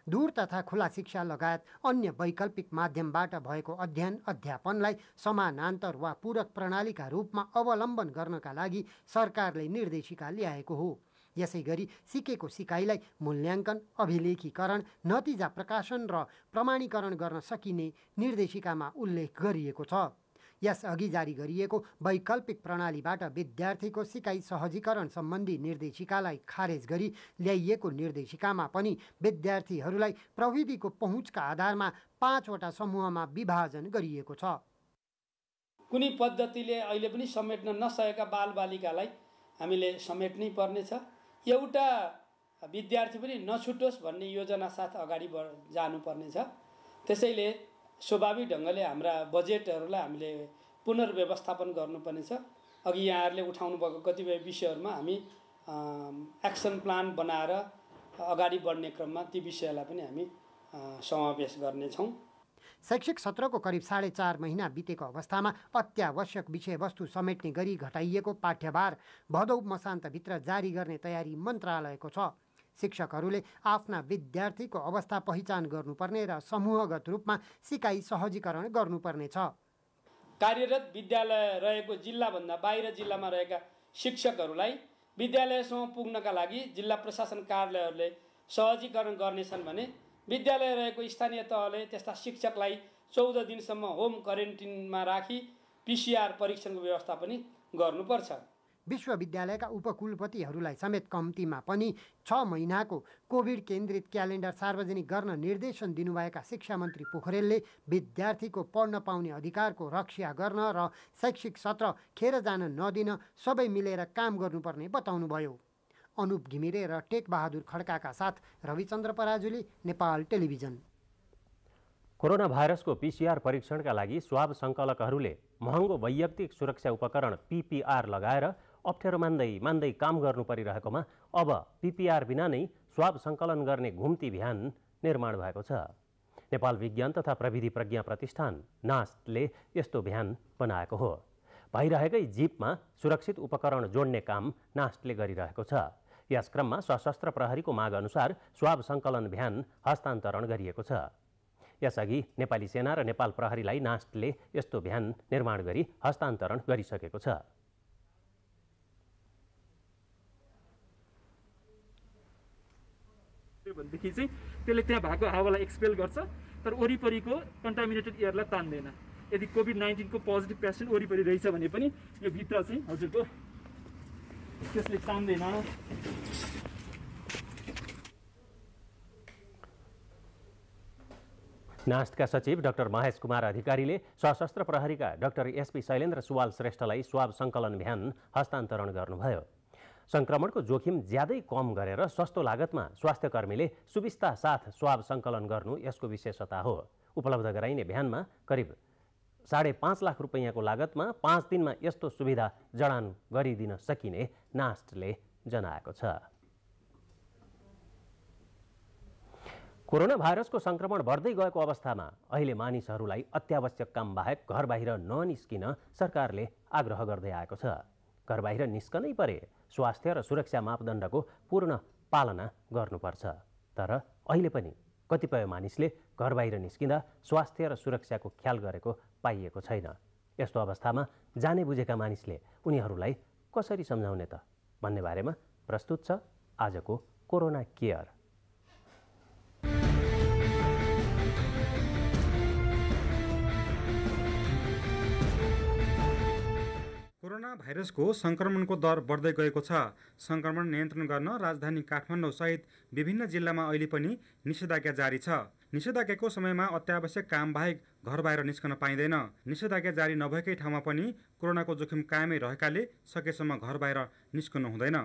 दूर तथा खुला शिक्षा लगायत अन्य वैकल्पिक माध्यमबाट भएको अध्ययन अध्यापनलाई समानान्तर वा पूरक प्रणालीका रूपमा अवलम्बन गर्नका लागि सरकारले निर्देशिका ल्याएको हो। यसै गरी सिकेको सिकाइलाई मूल्याङ्कन, अभिलेखीकरण, नतिजा प्रकाशन र प्रमाणीकरण गर्न सकिने निर्देशिकामा उल्लेख गरिएको छ। यसअघि जारी गरिएको वैकल्पिक प्रणालीबाट विद्यार्थीको सिकाइ सहजीकरण सम्बन्धी निर्देशिकालाई खारेज गरी ल्याइएको निर्देशिकामा पनि विद्यार्थीहरूलाई प्रविधिको पहुँचका आधारमा 5 वटा समूहमा विभाजन गरिएको छ। कुनै पद्धतिले अहिले पनि समेट्न नसकेका बालबालिकालाई हामीले समेट्नै पर्नेछ। एउटा विद्यार्थी पनि नछुटोस् भन्ने योजना साथ अगाडि जानुपर्नेछ। त्यसैले स्वाभाविक ढङ्गले हाम्रा बजेटहरूलाई हामीले पुनर्व्यवस्थापन गर्नुपर्नेछ। अघि यहाँहरूले उठाउनु भएको कतिपय विषयहरूमा हामी एक्सन प्लान बनाएर अगाडि बढ्ने क्रममा ती विषयलाई पनि हामी समावेश गर्नेछौँ। शैक्षिक सत्रको करिब 4.5 महिना बितेको अवस्थामा अत्यावश्यक विषयवस्तु समेट्ने गरी घटाइएको पाठ्यभार भदौ मसान्तभित्र जारी गर्ने तयारी मन्त्रालयको छ। शिक्षकहरूले आफ्ना विद्यार्थीको अवस्था पहिचान गर्नुपर्ने र समूहगत रूपमा सिकाइ सहजीकरण गर्नुपर्ने छ। कार्यरत विद्यालय रहेको जिल्लाभन्दा बाहिर जिल्लामा रहेका शिक्षकहरूलाई विद्यालयसम्म पुग्नका लागि जिल्ला प्रशासन कार्यालयहरूले सहजीकरण गर्नेछन् भने विद्यालय रहेको स्थानीय तहले त्यस्ता शिक्षकलाई 14 दिनसम्म होम क्वारेन्टिनमा राखी PCR परीक्षणको व्यवस्था पनि गर्नुपर्छ। विश्वविद्यालयका उपकुलपतिहरूलाई समेत कम्तीमा पनि 6 महिनाको कोभिड केन्द्रित क्यालेन्डर सार्वजनिक गर्न निर्देशन दिनुभएका शिक्षा मन्त्री पोखरेलले विद्यार्थीको पढ्न पाउने अधिकारको रक्षा गर्न र शैक्षिक सत्र खेर जान नदिन सबै मिलेर काम गर्नुपर्ने बताउनुभयो। अनुप घिमिरे र टेक बहादुर खड्काका साथ रविचन्द्र पराजुली, नेपाल टेलिभिजन। कोरोना भाइरसको PCR परीक्षणका लागि स्वाब सङ्कलकहरूले महँगो वैयक्तिक सुरक्षा उपकरण PPR लगाएर अप्ठ्यारो मान्दै काम गर्नु परिरहेकोमा अब PPR बिना नै स्वाब सङ्कलन गर्ने घुम्ती भ्यान निर्माण भएको छ। नेपाल विज्ञान तथा प्रविधि प्रज्ञा प्रतिष्ठान नास्टले यस्तो भ्यान बनाएको हो। भइरहेकै जीपमा सुरक्षित उपकरण जोड्ने काम नास्टले गरिरहेको छ। यस क्रममा सशस्त्र प्रहरीको माग अनुसार स्वाब सङ्कलन भ्यान हस्तान्तरण गरिएको छ। यसअघि नेपाली सेना र नेपाल प्रहरीलाई नास्टले यस्तो भ्यान निर्माण गरी हस्तान्तरण गरिसकेको छ। भनेदेखि चाहिँ त्यसले त्यहाँ भएको हावालाई एक्सपेल गर्छ, तर वरिपरिको कन्टामिनेटेड एयरलाई तान्दैन। यदि कोभिड-19 को पोजिटिभ पेसेन्ट वरिपरि रहेछ भने पनि यो भित्र चाहिँ हजुरको त्यसले तान्दैन। नास्टका सचिव डाक्टर महेश कुमार अधिकारीले सशस्त्र प्रहरीका डाक्टर SP शैलेन्द्र सुवाल श्रेष्ठलाई स्वाब सङ्कलन भ्यान हस्तान्तरण गर्नुभयो। सङ्क्रमणको जोखिम ज्यादै कम गरेर सस्तो लागतमा स्वास्थ्यकर्मीले सुविस्ता साथ स्वाब सङ्कलन गर्नु यसको विशेषता हो। उपलब्ध गराइने भ्यानमा करिब 5.5 लाख रुपैयाँको लागतमा 5 दिनमा यस्तो सुविधा जडान गरिदिन सकिने नास्टले जनाएको छ। कोरोना भाइरसको सङ्क्रमण बढ्दै गएको अवस्थामा अहिले मानिसहरूलाई अत्यावश्यक काम बाहेक घर बाहिर ननिस्किन सरकारले आग्रह गर्दै आएको छ। घर बाहिर निस्कनै परे स्वास्थ्य र सुरक्षा मापदण्डको पूर्ण पालना गर्नुपर्छ। तर अहिले पनि कतिपय मानिसले घर बाहिर निस्किँदा स्वास्थ्य र सुरक्षाको ख्याल गरेको पाइएको छैन। यस्तो अवस्थामा जाने बुझेका मानिसले उनीहरूलाई कसरी सम्झाउने त भन्ने बारेमा प्रस्तुत छ आजको कोरोना केयर। कोरोना भाइरसको सङ्क्रमणको दर बढ्दै गएको छ। सङ्क्रमण नियन्त्रण गर्न राजधानी काठमाडौँ सहित विभिन्न जिल्लामा अहिले पनि निषेधाज्ञा जारी छ। निषेधाज्ञाको समयमा अत्यावश्यक काम बाहेक घर बाहिर निस्कन पाइँदैन। निषेधाज्ञा जारी नभएकै ठाउँमा पनि कोरोनाको जोखिम कायमै रहेकाले सकेसम्म घर बाहिर निस्कनु हुँदैन।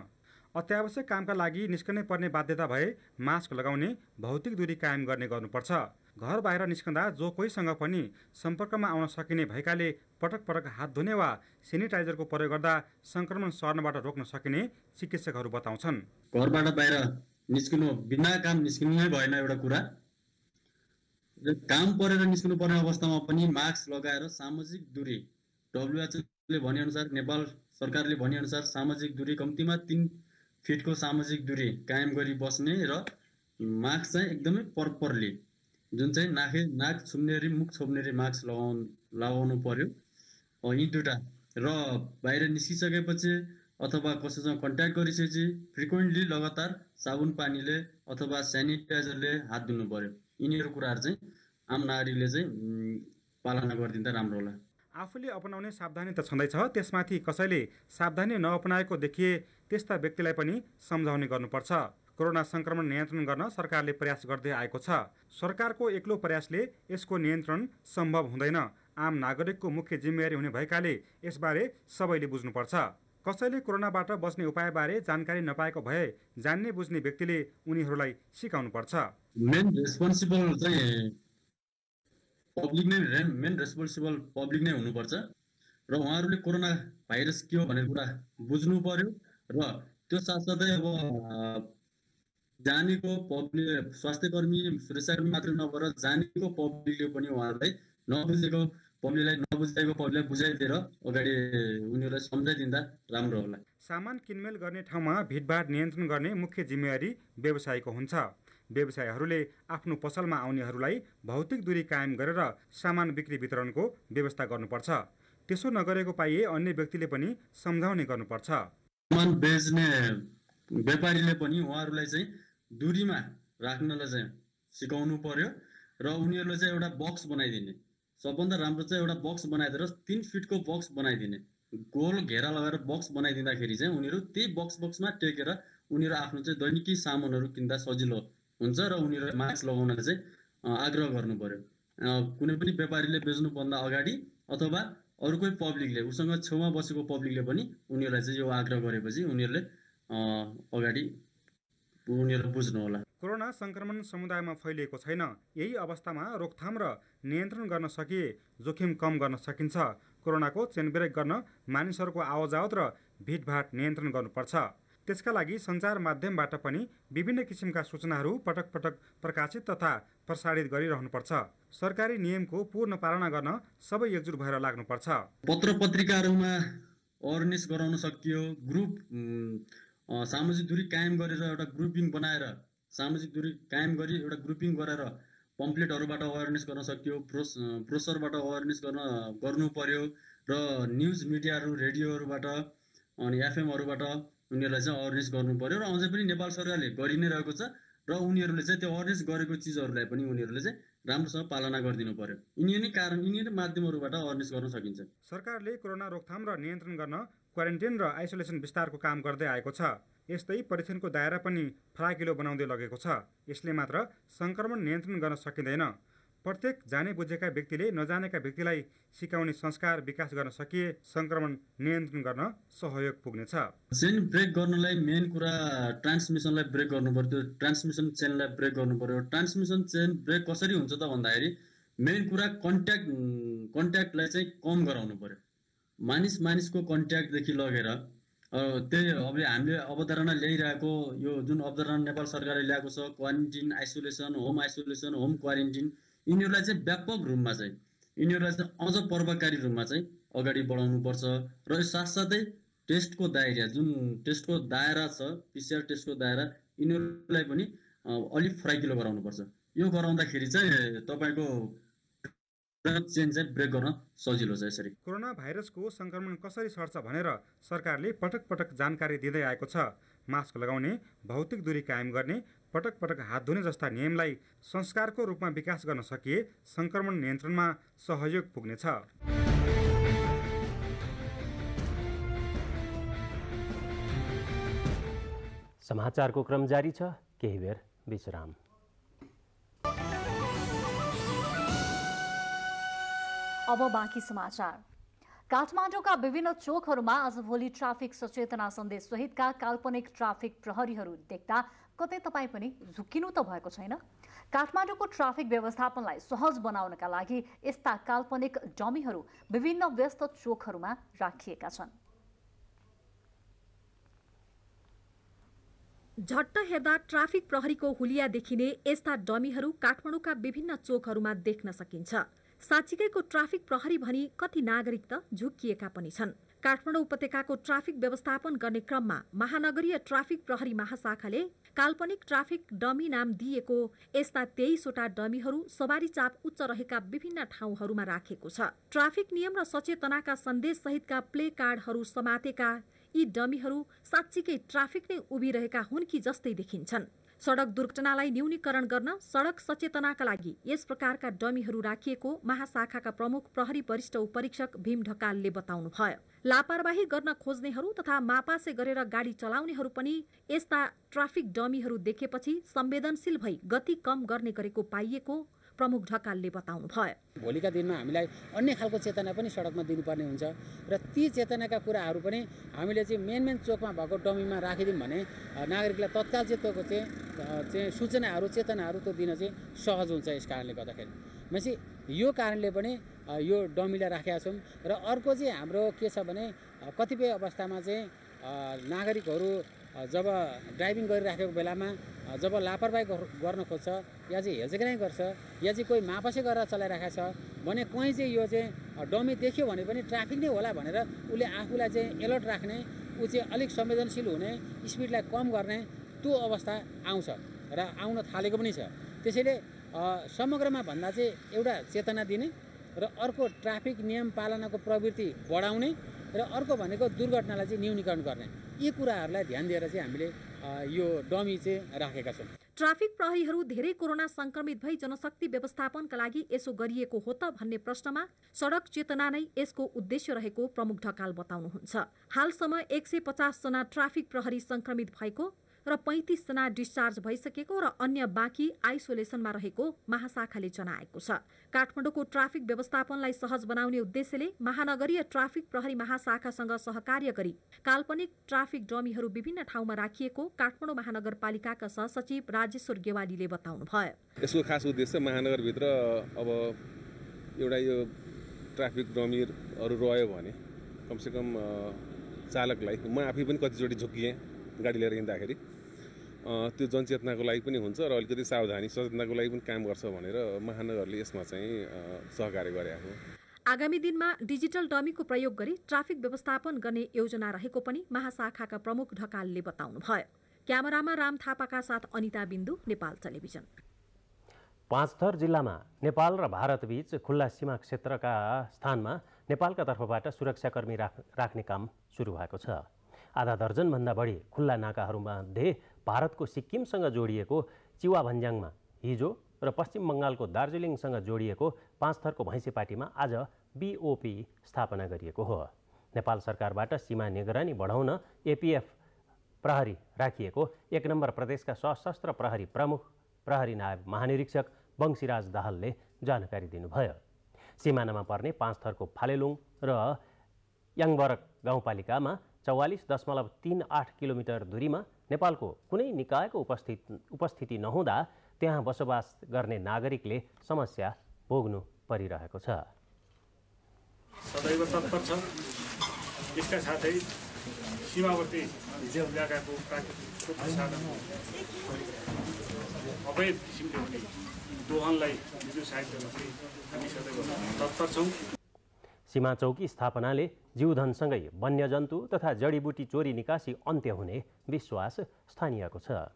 अत्यावश्यक कामका लागि निस्कनै पर्ने बाध्यता भए मास्क लगाउने, भौतिक दूरी कायम गर्ने गर्नुपर्छ। घर बाहिर निस्कँदा जो कोहीसँग पनि सम्पर्कमा आउन सकिने भएकाले पटक पटक हात धुने वा सेनिटाइजरको प्रयोग गर्दा सङ्क्रमण सर्नबाट रोक्न सकिने चिकित्सकहरू बताउँछन्। घरबाट बाहिर निस्किनु बिना काम निस्किनु नै भएन एउटा कुरा। काम परेर निस्किनु पर्ने अवस्थामा पनि मास्क लगाएर सामाजिक दूरी, WHO ले भनेअनुसार, नेपाल सरकारले भनेअनुसार सामाजिक दूरी कम्तीमा 3 फिटको सामाजिक दूरी कायम गरी बस्ने र मास्क चाहिँ एकदमै प्रपरली, जुन चाहिँ नाक छुम्नेरी मुख छोप्नेरी मास्क लगाउनु पर्यो। यी दुईटा र बाहिर निस्किसकेपछि अथवा कसैसँग कन्ट्याक्ट गरिसकेपछि फ्रिक्वेन्टली लगातार साबुन पानीले अथवा सेनिटाइजरले हात धुनु पर्यो। यिनीहरू कुराहरू चाहिँ आम नागरिकले चाहिँ पालना गरिदिँदा राम्रो होला। आफूले अपनाउने सावधानी त छँदैछ, त्यसमाथि कसैले सावधानी नअपनाएको देखिए त्यस्ता व्यक्तिलाई पनि सम्झाउने गर्नुपर्छ। कोरोना सङ्क्रमण नियन्त्रण गर्न सरकारले प्रयास गर्दै आएको छ। सरकारको एक्लो प्रयासले यसको नियन्त्रण सम्भव हुँदैन। आम नागरिकको मुख्य जिम्मेवारी हुने भएकाले यसबारे सबैले बुझ्नुपर्छ। कसैले कोरोनाबाट बस्ने उपायबारे जानकारी नपाएको भए जान्ने बुझ्ने व्यक्तिले उनीहरूलाई सिकाउनुपर्छ। मेन रेस्पोन्सिबल पब्लिक नै हुनुपर्छ र उहाँहरूले कोरोना भाइरस के हो भन्ने कुरा बुझ्नु पर्यो र त्यो साथसाथै अब जानेको पब्लिक, स्वास्थ्यकर्मी, सुरक्षाकर्मी मात्र नभएर जानेको पब्लिकले पनि उहाँहरूलाई नबुझेको पब्लिकलाई बुझाइदिएर अगाडि उनीहरूलाई सम्झाइदिँदा राम्रो होला। सामान किनमेल गर्ने ठाउँमा भिडभाड नियन्त्रण गर्ने मुख्य जिम्मेवारी व्यवसायीको हुन्छ। व्यवसायीहरूले आफ्नो पसलमा आउनेहरूलाई भौतिक दूरी कायम गरेर सामान बिक्री वितरणको व्यवस्था गर्नुपर्छ। त्यसो नगरेको पाइए अन्य व्यक्तिले पनि सम्झाउने गर्नुपर्छ। सामान बेच्ने व्यापारीले पनि उहाँहरूलाई चाहिँ दूरीमा राख्नलाई चाहिँ सिकाउनु पर्यो र उनीहरूले चाहिँ एउटा बक्स बनाइदिने, सबभन्दा राम्रो चाहिँ एउटा बक्स बनाइदिएर 3 फिटको बक्स बनाइदिने, गोल घेरा लगाएर बक्स बनाइदिँदाखेरि चाहिँ उनीहरू त्यही बक्समा टेकेर उनीहरू आफ्नो चाहिँ दैनिकी सामानहरू किन्दा सजिलो हुन्छ र उनीहरूले मास्क लगाउनलाई चाहिँ आग्रह गर्नु पर्यो। कुनै पनि व्यापारीले बेच्नुभन्दा अगाडि अथवा अरू कोही पब्लिकले, उसँग छेउमा बसेको पब्लिकले पनि उनीहरूलाई चाहिँ यो आग्रह गरेपछि उनीहरूले अगाडि बुझ्नु होला। कोरोना सङ्क्रमण समुदायमा फैलिएको छैन। यही अवस्थामा रोकथाम र नियन्त्रण गर्न सकिए जोखिम कम गर्न सकिन्छ। कोरोनाको चेनब्रेक गर्न मानिसहरूको आवजावत र भिडभाड नियन्त्रण गर्नुपर्छ। त्यसका लागि सञ्चार माध्यमबाट पनि विभिन्न किसिमका सूचनाहरू पटक पटक प्रकाशित तथा प्रसारित गरिरहनुपर्छ। सरकारी नियमको पूर्ण पालना गर्न सबै एकजुट भएर लाग्नुपर्छ। पत्र पत्रिकाहरूमा अवेरनेस गराउन सकियो, ग्रुप सामाजिक दूरी कायम गरेर एउटा ग्रुपिङ बनाएर सामाजिक दूरी कायम गरी एउटा ग्रुपिङ गरेर पम्पलेटहरूबाट अवेरनेस गर्न सकियो, ब्रोसरबाट अवेरनेस गर्नु पर्यो र न्युज मिडियाहरू, रेडियोहरूबाट अनि एफएमहरूबाट उनीहरूलाई चाहिँ अवेरनेस गर्नु पर्यो र अझै पनि नेपाल सरकारले गरि नै रहेको छ र उनीहरूले चाहिँ त्यो अवेरनेस गरेको चिजहरूलाई पनि उनीहरूले चाहिँ राम्रोसँग पालना गरिदिनु पर्यो। यिनीहरू माध्यमहरूबाट अवेरनेस गर्न सकिन्छ। सरकारले कोरोना रोकथाम र नियन्त्रण गर्न क्वारेन्टाइन र आइसोलेसन विस्तारको काम गर्दै आएको छ। यस्तै परीक्षणको दायरा पनि फराकिलो बनाउँदै लगेको छ। यसले मात्र सङ्क्रमण नियन्त्रण गर्न सकिँदैन। प्रत्येक जाने बुझेका व्यक्तिले नजानेका व्यक्तिलाई सिकाउने संस्कार विकास गर्न सकिए सङ्क्रमण नियन्त्रण गर्न सहयोग पुग्नेछ। चेन ब्रेक गर्नलाई मेन कुरा ट्रान्समिसनलाई ब्रेक गर्नु पर्यो, त्यो ट्रान्समिसन चेनलाई ब्रेक गर्नु पर्यो। ट्रान्समिसन चेन ब्रेक कसरी हुन्छ त भन्दाखेरि मेन कुरा कन्ट्याक्टलाई चाहिँ कम गराउनु पर्यो। मानिसको कन्ट्याक्टदेखि लगेर त्यही अब हामीले अवधारणा ल्याइरहेको यो जुन अवधारणा नेपाल सरकारले ल्याएको छ, क्वारेन्टिन, आइसोलेसन, होम क्वारेन्टिन, यिनीहरूलाई चाहिँ व्यापक रूपमा चाहिँ यिनीहरूलाई चाहिँ अझ प्रभावकारी रूपमा चाहिँ अगाडि बढाउनुपर्छ र यो साथसाथै टेस्टको दायरा जुन टेस्टको दायरा छ PCR टेस्टको दायरा यिनीहरूलाई पनि अलिक फराकिलो गराउनुपर्छ। यो गराउँदाखेरि चाहिँ तपाईँको चेन चाहिँ ब्रेक गर्न सजिलो छ। यसरी कोरोना भाइरसको संक्रमण कसरी सर्छ भनेर सरकारले पटक पटक जानकारी दिँदै आएको छ। मास्क लगाउने, भौतिक दूरी कायम गर्ने, पटक पटक हात धुने जस्ता नियमलाई संस्कारको रूपमा विकास गर्न सकिए संक्रमण नियन्त्रणमा सहयोग पुग्नेछ। समाचारको क्रम जारी छ, केही बेर विश्राम। अब बाँकी समाचार। काठमाडौँका विभिन्न चोकहरूमा आज भोलि ट्राफिक सचेतना सन्देश सहितका काल्पनिक ट्राफिक प्रहरीहरू देख्दा कतै तपाईँ पनि झुक्किनु त भएको छैन? काठमाडौँको ट्राफिक व्यवस्थापनलाई सहज बनाउनका लागि यस्ता काल्पनिक डमीहरू विभिन्न व्यस्त चोकहरूमा राखिएका छन्। झट्ट हेर्दा ट्राफिक प्रहरीको हुलिया देखिने यस्ता डमीहरू काठमाडौँका विभिन्न चोकहरूमा देख्न सकिन्छ। साँच्चीकैको ट्राफिक प्रहरी भनी कति नागरिक त झुक्किएका पनि छन्। काठमाडौँ उपत्यकाको ट्राफिक व्यवस्थापन गर्ने क्रममा महानगरीय ट्राफिक प्रहरी महाशाखाले काल्पनिक ट्राफिक डमी नाम दिएको यस्ता 23वटा डमीहरू सवारी चाप उच्च रहेका विभिन्न ठाउँहरूमा राखेको छ। ट्राफिक नियम र सचेतनाका सन्देश सहितका प्ले कार्डहरू समातेका यी डमीहरू साँच्चीकै ट्राफिक नै उभिरहेका हुन् कि जस्तै देखिन्छन्। सडक दुर्घटनालाई न्यूनीकरण गर्न सडक सचेतनाका लागि यस प्रकारका डमीहरू राखिएको महाशाखाका प्रमुख प्रहरी वरिष्ठ उपरीक्षक भीम ढकालले बताउनुभयो। लापरवाही गर्न खोज्नेहरू तथा मापासे गरेर गाडी चलाउनेहरू पनि यस्ता ट्राफिक डमीहरू देखेपछि संवेदनशील भई गति कम गर्ने गरेको पाइएको प्रमुख ढकालले बताउनुभयो। भोलिका दिनमा हामीलाई अन्य खालको चेतना पनि सडकमा दिनुपर्ने हुन्छ र ती चेतनाका कुराहरू पनि हामीले चाहिँ मेन चोकमा भएको डमीमा राखिदिउँ भने नागरिकलाई तत्काल चाहिँ त्यो सूचनाहरू चेतनाहरू त्यो दिन चाहिँ सहज हुन्छ। यस कारणले गर्दाखेरि भनेपछि यो कारणले पनि यो डमीलाई राखेका छौँ। र अर्को चाहिँ हाम्रो के छ भने कतिपय अवस्थामा चाहिँ नागरिकहरू जब ड्राइभिङ गरिराखेको बेलामा जब लापरवाही गर्न खोज्छ या चाहिँ हेर्चेक्राइ गर्छ या चाहिँ कोही मापासे गरेर चलाइरहेको छ भने कहीँ चाहिँ यो चाहिँ डमी देख्यो भने पनि ट्राफिक नै होला भनेर उसले आफूलाई चाहिँ एलर्ट राख्ने, ऊ चाहिँ अलिक संवेदनशील हुने, स्पिडलाई कम गर्ने त्यो अवस्था आउँछ र आउन थालेको पनि छ। त्यसैले समग्रमा भन्दा चाहिँ एउटा चेतना दिने र अर्को ट्राफिक नियम पालनाको प्रवृत्ति बढाउने र अर्को भनेको दुर्घटनालाई चाहिँ न्यूनीकरण गर्ने, यी कुराहरूलाई ध्यान दिएर चाहिँ हामीले यो डमी चाहिँ राखेका छौँ। ट्राफिक प्रहरीहरू धेरै कोरोना संक्रमित भई जनशक्ति व्यवस्थापनका लागि यसो गरिएको हो त भन्ने प्रश्नमा सडक चेतना नै यसको उद्देश्य रहेको प्रमुख ढकाल बताउनुहुन्छ। हालसम्म 150 जना ट्राफिक प्रहरी संक्रमित भएको र 35 जना डिस्चार्ज भइसकेको र अन्य बाँकी आइसोलेसनमा रहेको महाशाखाले जनाएको छ। काठमाडौँको ट्राफिक व्यवस्थापनलाई सहज बनाउने उद्देश्यले महानगरीय ट्राफिक प्रहरी महाशाखासँग सहकार्य गरी काल्पनिक ट्राफिक डमीहरू विभिन्न ठाउँमा राखिएको काठमाडौँ महानगरपालिकाका सहसचिव राजेश्वर गेवालीले बताउनुभयो। यसको खास उद्देश्य महानगरभित्र अब एउटा यो ट्राफिक डमीहरू रह्यो भने कमसेकम चालकलाई, म आफै पनि कतिचोटि झुक्किएँ गाडी लिएर हिँड्दाखेरि, त्यो जनचेतनाको लागि पनि हुन्छ र अलिकति सावधानी सचेतनाको लागि पनि काम गर्छ भनेर महानगरले यसमा चाहिँ सहकार्य गरेको हो। आगामी दिनमा डिजिटल डमीको प्रयोग गरी ट्राफिक व्यवस्थापन गर्ने योजना रहेको पनि महाशाखाका प्रमुख ढकालले बताउनुभयो। क्यामेरामा राम थापाका साथ अनिता बिन्दु, नेपाल टेलिभिजन। पाँचथर जिल्लामा नेपाल र भारतबीच खुल्ला सीमा क्षेत्रका स्थानमा नेपालका तर्फबाट सुरक्षाकर्मी राख्ने काम सुरु भएको छ। आधा दर्जनभन्दा बढी खुल्ला नाकाहरूमध्ये भारतको सिक्किमसँग जोडिएको चिवा भन्ज्याङमा हिजो र पश्चिम बङ्गालको दार्जिलिङसँग जोडिएको पाँचथरको भैँसेपाटीमा आज BOP स्थापना गरिएको हो। नेपाल सरकारबाट सीमा निगरानी बढाउन APF प्रहरी राखिएको 1 नम्बर प्रदेशका सशस्त्र प्रहरी प्रमुख प्रहरी नायब महानिरीक्षक बंशीराज दाहालले जानकारी दिनुभयो। सिमानामा पर्ने पाँचथरको फालेलुङ र याङबरक गाउँपालिकामा 44.38 किलोमिटर दूरीमा नेपालको कुनै निकायको उपस्थिति नहुँदा त्यहाँ बसोबास गर्ने नागरिकले समस्या भोग्नु परिरहेको छ। सदैव तत्पर छ। यसका साथै सीमावर्ती इलाकाको प्राकृतिक संसाधन अवैध किसिमले हुने दोहनलाई जुन सहायता गर्ने हामी सदैव तत्पर छौँ। सीमा चौकी स्थापनाले जीवधनसँगै वन्यजन्तु तथा जडीबुटी चोरी निकासी अन्त्य हुने विश्वास स्थानीयको छ।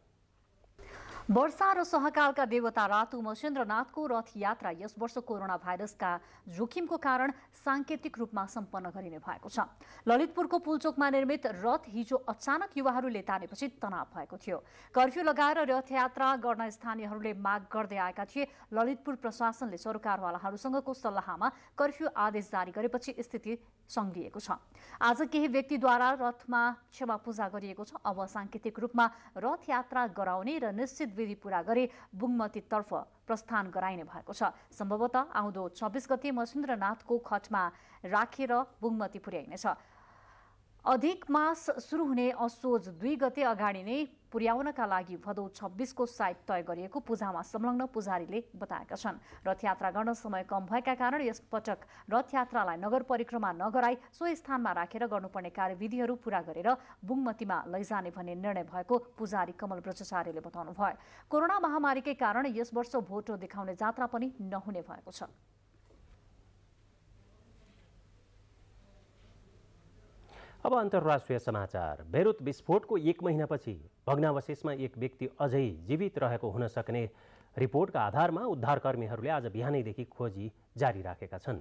वर्षा र सहकालका देवता रातु महेन्द्रनाथको रथ यात्रा यस वर्ष कोरोना भाइरसका जोखिमको कारण साङ्केतिक रूपमा सम्पन्न गरिने भएको छ। ललितपुरको पुलचोकमा निर्मित रथ हिजो अचानक युवाहरूले तानेपछि तनाव भएको थियो। कर्फ्यू लगाएर रथयात्रा गर्न स्थानीयहरूले माग गर्दै आएका थिए। ललितपुर प्रशासनले सरकारवालाहरूसँगको सल्लाहमा कर्फ्यू आदेश जारी गरेपछि स्थिति सङ्घिएको छ। आज केही व्यक्तिद्वारा रथमा क्षमा पूजा गरिएको छ। अब साङ्केतिक रूपमा रथयात्रा गराउने र निश्चित विधि पूरा गरी बुङमतीतर्फ प्रस्थान गराइने भएको छ। सम्भवतः आउँदो 26 गते महेन्द्रनाथको खटमा राखेर बुङमती पुर्याइनेछ। अधिक मास सुरु हुने असोज 2 गते अगाडि नै पुर्याउनका लागि भदौ 26 को साइत तय गरिएको पूजामा संलग्न पुजारीले बताएका छन्। रथयात्रा गर्न समय कम भएका कारण यस पटक रथयात्रालाई नगर परिक्रमा नगराई सो स्थानमा राखेर गर्नुपर्ने कार्यविधिहरू पूरा गरेर बुङमतीमा लैजाने भन्ने निर्णय भएको पुजारी कमल ब्रह्मचार्यले बताउनुभयो। कोरोना महामारीकै कारण यस वर्ष भोटो देखाउने जात्रा पनि नहुने भएको छ। अब अन्तर्राष्ट्रिय समाचार। बेरुत विस्फोटको 1 महिनापछि भग्नावशेषमा एक व्यक्ति अझै जीवित रहेको हुन सक्ने रिपोर्टका आधारमा उद्धारकर्मीहरूले आज बिहानैदेखि खोजी जारी राखेका छन्।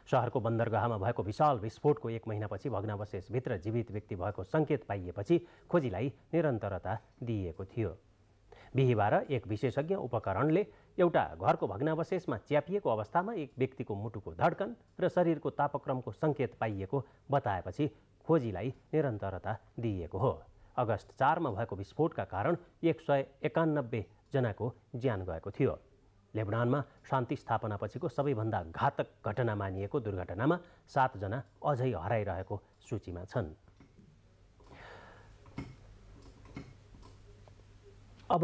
शहरको बन्दरगाहमा भएको विशाल विस्फोटको 1 महिनापछि भग्नावशेषभित्र जीवित व्यक्ति भएको सङ्केत पाइएपछि खोजीलाई निरन्तरता दिइएको थियो। बिहिबार एक विशेषज्ञ उपकरणले एउटा घरको भग्नावशेषमा च्यापिएको अवस्थामा एक व्यक्तिको मुटुको धड्कन र शरीरको तापक्रमको सङ्केत पाइएको बताएपछि खोजीलाई निरन्तरता दिइएको हो। अगस्त 4 मा भएको विस्फोटका कारण 191 जनाको ज्यान गएको थियो। लेबनानमा शान्ति स्थापनापछिको सबैभन्दा घातक घटना मानिएको दुर्घटनामा 7 जना अझै हराइरहेको सूचीमा छन्। अब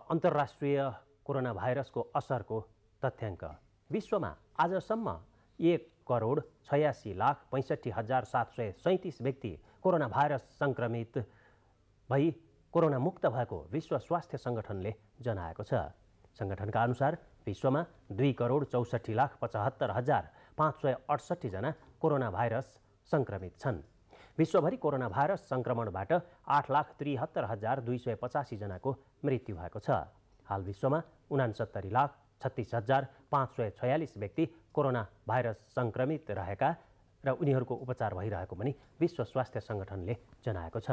अन्तर्राष्ट्रिय कोरोना भाइरसको असरको तथ्याङ्क। विश्वमा आजसम्म 1,86,65,737 व्यक्ति कोरोना भाइरस सङ्क्रमित भई कोरोना मुक्त भएको विश्व स्वास्थ्य सङ्गठनले जनाएको छ। सङ्गठनका अनुसार विश्वमा 2,64,75,568 जना कोरोना भाइरस सङ्क्रमित छन्। विश्वभरि कोरोना भाइरस सङ्क्रमणबाट 8,73,285 जनाको मृत्यु भएको छ। हाल विश्वमा 69,36,546 व्यक्ति कोरोना भाइरस सङ्क्रमित रहेका र उनीहरूको उपचार भइरहेको पनि विश्व स्वास्थ्य सङ्गठनले जनाएको छ।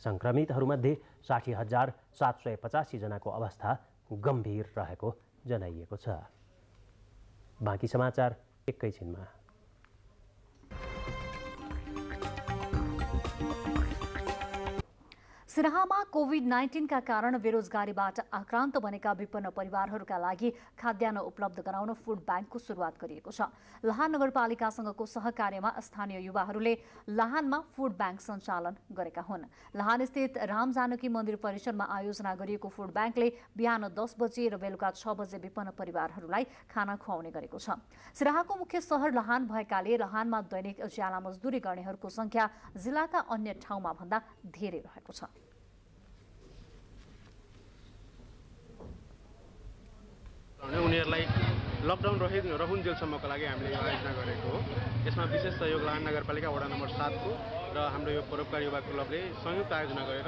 सङ्क्रमितहरूमध्ये 60,785 जनाको अवस्था गम्भीर रहेको जनाइएको छ। बाँकी समाचार एकैछिनमा। सिराहामा कोभिड-19 का कारण बेरोजगारीबाट आक्रान्त बनेका विपन्न परिवारहरूका लागि खाद्यान्न उपलब्ध गराउन फुड ब्याङ्कको सुरुवात गरिएको छ। लाहान नगरपालिकासँगको सहकार्यमा स्थानीय युवाहरूले लाहानमा फुड ब्याङ्क सञ्चालन गरेका हुन्। लाहान स्थित राम जानकी मन्दिर परिसरमा आयोजना गरिएको फुड ब्याङ्कले बिहान 10 बजे र बेलुका 6 बजे विपन्न परिवारहरूलाई खाना खुवाउने गरेको छ। सिराहाको मुख्य सहर लाहान भएकाले लाहानमा दैनिक ज्याला मजदुरी गर्नेहरूको संख्या जिल्लाका अन्य ठाउँमा भन्दा धेरै रहेको छ। उनीहरूलाई लकडाउन रहन्जेलसम्मको लागि हामीले यो आयोजना गरेको हो। यसमा विशेष सहयोग लाहान नगरपालिका वडा नम्बर 7 को र हाम्रो यो परोपकार युवा क्लबले संयुक्त आयोजना गरेर